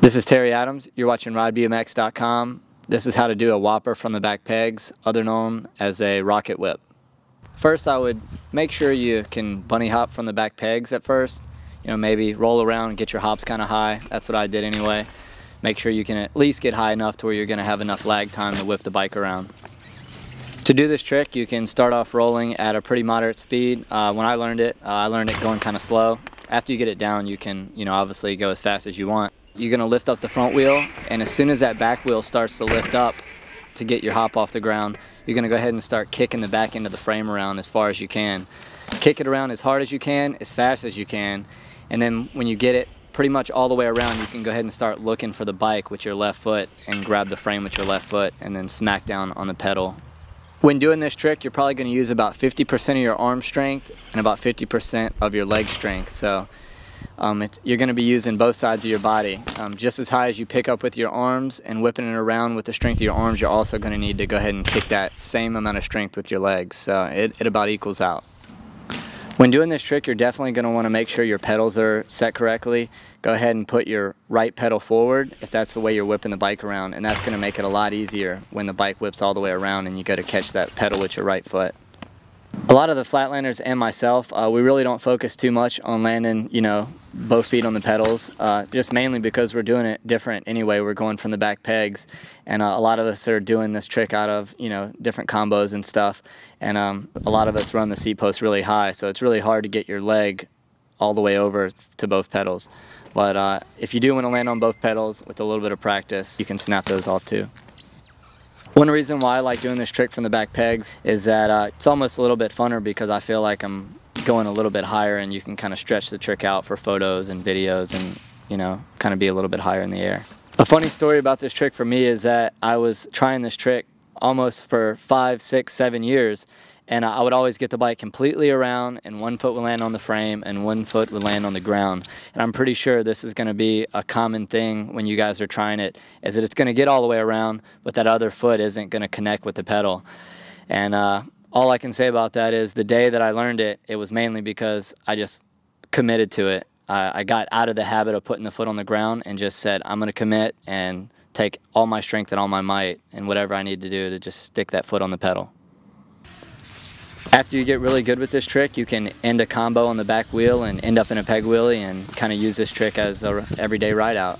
This is Terry Adams. You're watching RideBMX.com. This is how to do a Whopper from the back pegs, other known as a rocket whip. First, I would make sure you can bunny hop from the back pegs at first. You know, maybe roll around and get your hops kind of high. That's what I did anyway. Make sure you can at least get high enough to where you're going to have enough lag time to whip the bike around. To do this trick, you can start off rolling at a pretty moderate speed. When I learned it going kind of slow. After you get it down, you can, obviously go as fast as you want. You're going to lift up the front wheel, and as soon as that back wheel starts to lift up to get your hop off the ground, you're going to go ahead and start kicking the back end of the frame around as far as you can. Kick it around as hard as you can, as fast as you can, and then when you get it pretty much all the way around, you can go ahead and start looking for the bike with your left foot and grab the frame with your left foot and then smack down on the pedal. When doing this trick, you're probably going to use about 50% of your arm strength and about 50% of your leg strength. So you're going to be using both sides of your body. Just as high as you pick up with your arms and whipping it around with the strength of your arms, you're also going to need to go ahead and kick that same amount of strength with your legs. So it about equals out. When doing this trick, you're definitely going to want to make sure your pedals are set correctly. Go ahead and put your right pedal forward if that's the way you're whipping the bike around, and that's going to make it a lot easier when the bike whips all the way around and you go to catch that pedal with your right foot. A lot of the flatlanders and myself, we really don't focus too much on landing, both feet on the pedals, just mainly because we're doing it different anyway. We're going from the back pegs, and a lot of us are doing this trick out of, different combos and stuff, and a lot of us run the seat post really high, so it's really hard to get your leg all the way over to both pedals. But if you do want to land on both pedals with a little bit of practice, you can snap those off too. One reason why I like doing this trick from the back pegs is that it's almost a little bit funner because I feel like I'm going a little bit higher, and you can kind of stretch the trick out for photos and videos and, kind of be a little bit higher in the air. A funny story about this trick for me is that I was trying this trick almost for 5, 6, 7 years, and I would always get the bike completely around, and one foot would land on the frame and one foot would land on the ground. And I'm pretty sure this is going to be a common thing when you guys are trying it, is that it's going to get all the way around, but that other foot isn't going to connect with the pedal. And all I can say about that is the day that I learned it, it was mainly because I just committed to it. I got out of the habit of putting the foot on the ground and just said, I'm going to commit and take all my strength and all my might and whatever I need to do to just stick that foot on the pedal. After you get really good with this trick, you can end a combo on the back wheel and end up in a peg wheelie and kind of use this trick as an everyday ride out.